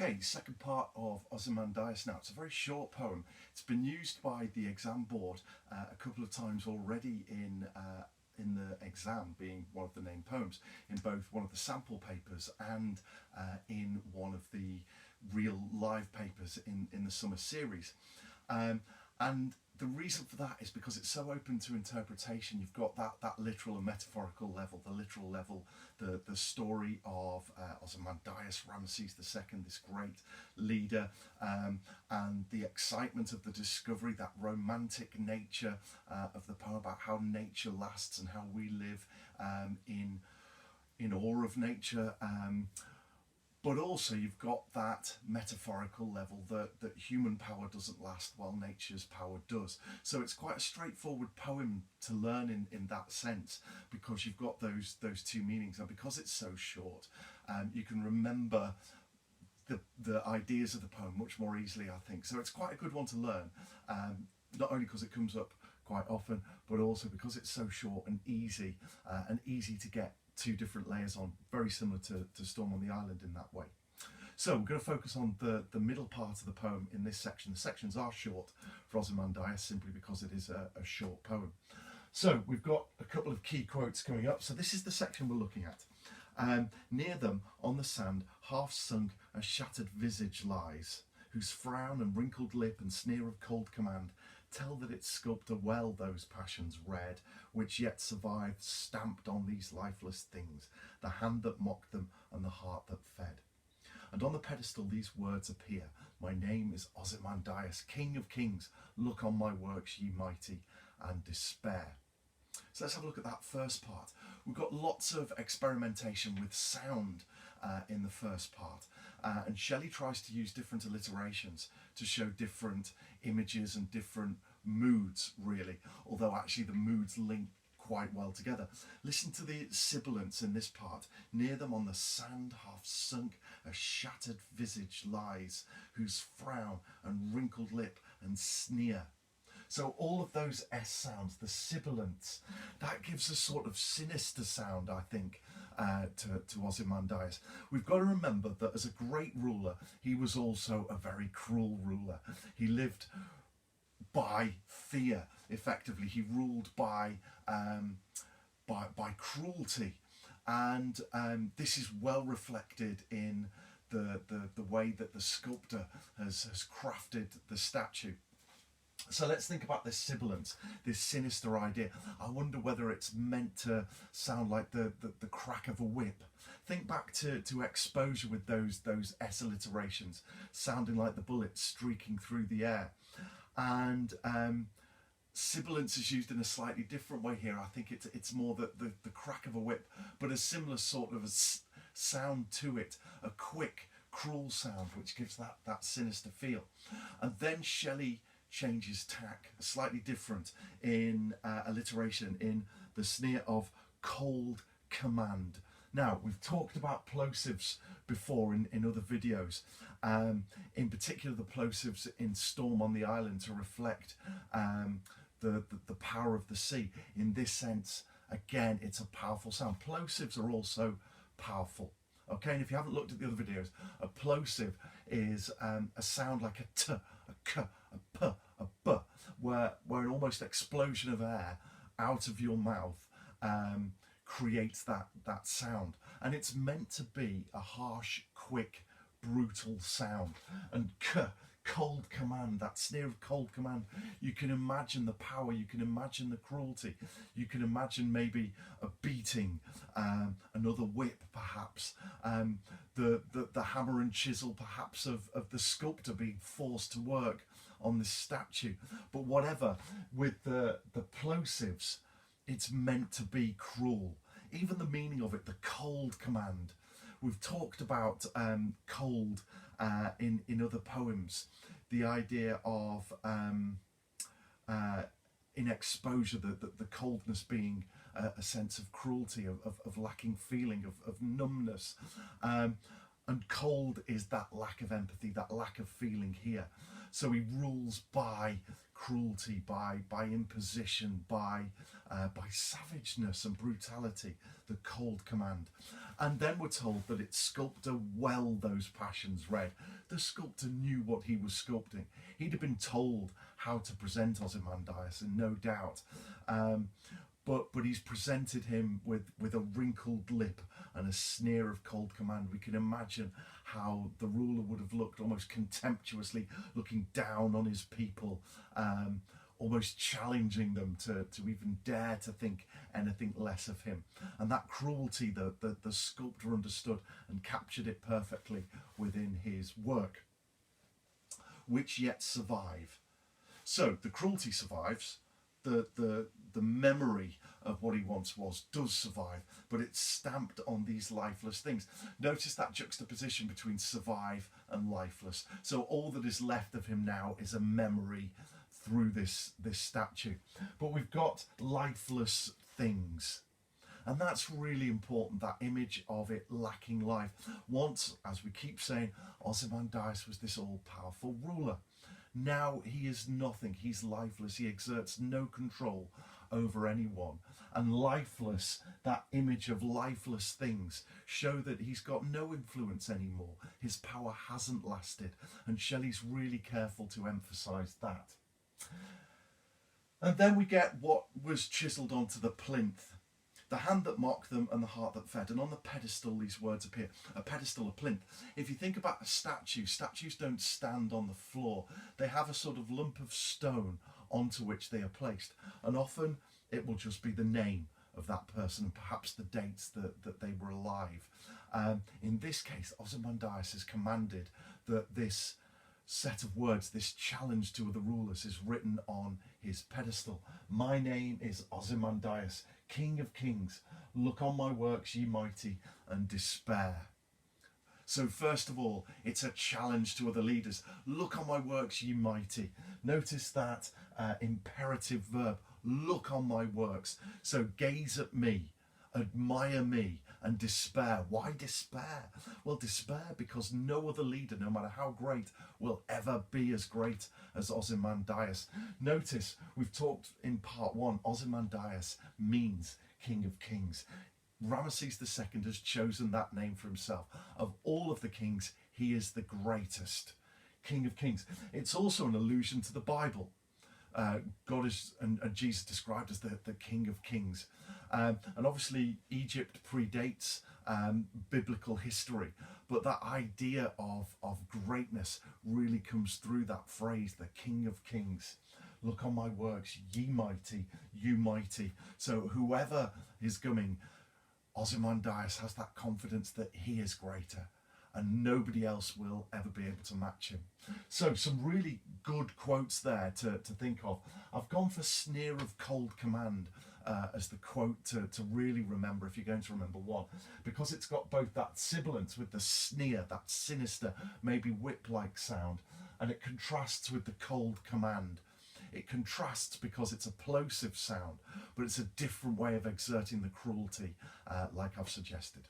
Okay, second part of Ozymandias now. It's a very short poem. It's been used by the exam board a couple of times already in the exam, being one of the named poems, in both one of the sample papers and in one of the real live papers in the summer series. And the reason for that is because it's so open to interpretation. You've got that literal and metaphorical level. The literal level, the story of Ozymandias, Ramesses II, this great leader, and the excitement of the discovery, that romantic nature of the poem about how nature lasts and how we live in awe of nature. But also you've got that metaphorical level that human power doesn't last while nature's power does. So it's quite a straightforward poem to learn in that sense, because you've got those two meanings, and because it's so short, you can remember the ideas of the poem much more easily, I think. So it's quite a good one to learn, not only because it comes up quite often, but also because it's so short and easy to get two different layers on, very similar to Storm on the Island in that way. So we're going to focus on the middle part of the poem in this section. The sections are short for Ozymandias simply because it is a short poem. So we've got a couple of key quotes coming up. So this is the section we're looking at. Near them on the sand, half sunk, a shattered visage lies, whose frown and wrinkled lip and sneer of cold command tell that its sculptor well those passions read, which yet survive, stamped on these lifeless things, the hand that mocked them and the heart that fed. And on the pedestal these words appear, my name is Ozymandias, King of Kings, look on my works, ye mighty, and despair. So let's have a look at that first part. We've got lots of experimentation with sound in the first part, and Shelley tries to use different alliterations to show different images and different moods, really, although actually the moods link quite well together. Listen to the sibilants in this part. Near them on the sand half sunk, a shattered visage lies, whose frown and wrinkled lip and sneer. So all of those S sounds, the sibilants, that gives a sort of sinister sound, I think, to Ozymandias. We've got to remember that as a great ruler, he was also a very cruel ruler. He lived by fear, effectively. He ruled by cruelty, and this is well reflected in the way that the sculptor has crafted the statue. So let's think about this sibilant, this sinister idea. I wonder whether it's meant to sound like the crack of a whip. Think back to exposure with those S alliterations, sounding like the bullets streaking through the air. And sibilance is used in a slightly different way here. I think it's more the crack of a whip, but a similar sort of sound to it, a quick, cruel sound, which gives that sinister feel. And then Shelley changes tack, slightly different in alliteration, in the sneer of cold command. Now, we've talked about plosives before in other videos, in particular the plosives in Storm on the Island to reflect the power of the sea. In this sense, again, it's a powerful sound. Plosives are also powerful. Okay, and if you haven't looked at the other videos, a plosive is a sound like a t, a k, a p, a b, where an almost explosion of air out of your mouth creates that sound. And it's meant to be a harsh, quick, brutal sound. And k, cold command, that sneer of cold command, you can imagine the power, you can imagine the cruelty, you can imagine maybe a beating, another whip perhaps, the hammer and chisel perhaps of the sculptor being forced to work on this statue. But whatever, with the plosives, it's meant to be cruel. Even the meaning of it, the cold command. We've talked about cold in other poems. The idea of in exposure, the coldness being a sense of cruelty, of lacking feeling, of numbness. And cold is that lack of empathy, that lack of feeling here. So he rules by cruelty, by imposition, by savageness and brutality, the cold command. And then we're told that its sculptor well those passions read. The sculptor knew what he was sculpting. He'd have been told how to present Ozymandias, and no doubt. But he's presented him with a wrinkled lip and a sneer of cold command. We can imagine how the ruler would have looked, almost contemptuously, looking down on his people, almost challenging them to even dare to think anything less of him. And that cruelty, the sculptor understood and captured it perfectly within his work, which yet survive. So the cruelty survives, the memory of what he once was does survive, but it's stamped on these lifeless things. Notice that juxtaposition between survive and lifeless. So all that is left of him now is a memory through this statue. But we've got lifeless things. And that's really important, that image of it lacking life. Once, as we keep saying, Ozymandias was this all-powerful ruler. Now he is nothing, he's lifeless, he exerts no control over anyone. And lifeless, that image of lifeless things, show that he's got no influence anymore. His power hasn't lasted, and Shelley's really careful to emphasise that. And then we get what was chiselled onto the plinth. The hand that mocked them and the heart that fed. And on the pedestal these words appear. A pedestal, a plinth. If you think about a statue, statues don't stand on the floor. They have a sort of lump of stone onto which they are placed. And often it will just be the name of that person and perhaps the dates that they were alive. In this case, Ozymandias has commanded that this set of words, this challenge to the rulers, is written on his pedestal. My name is Ozymandias, King of Kings. Look on my works, ye mighty, and despair. So first of all, it's a challenge to other leaders. Look on my works, ye mighty. Notice that imperative verb, look on my works. So gaze at me, admire me, and despair. Why despair? Well, despair because no other leader, no matter how great, will ever be as great as Ozymandias. Notice, we've talked in part one, Ozymandias means King of Kings. Ramesses II has chosen that name for himself. Of all of the kings, he is the greatest. King of Kings. It's also an allusion to the Bible. God is, and Jesus described as the King of Kings. And obviously Egypt predates biblical history, but that idea of greatness really comes through that phrase, the King of Kings. Look on my works, ye mighty, you mighty. So whoever is coming, Ozymandias has that confidence that he is greater and nobody else will ever be able to match him. So some really good quotes there to think of. I've gone for Sneer of cold command as the quote to really remember if you're going to remember one, because it's got both that sibilant with the sneer, that sinister, maybe whip-like sound, and it contrasts with the cold command. It contrasts because it's a plosive sound, but it's a different way of exerting the cruelty, like I've suggested.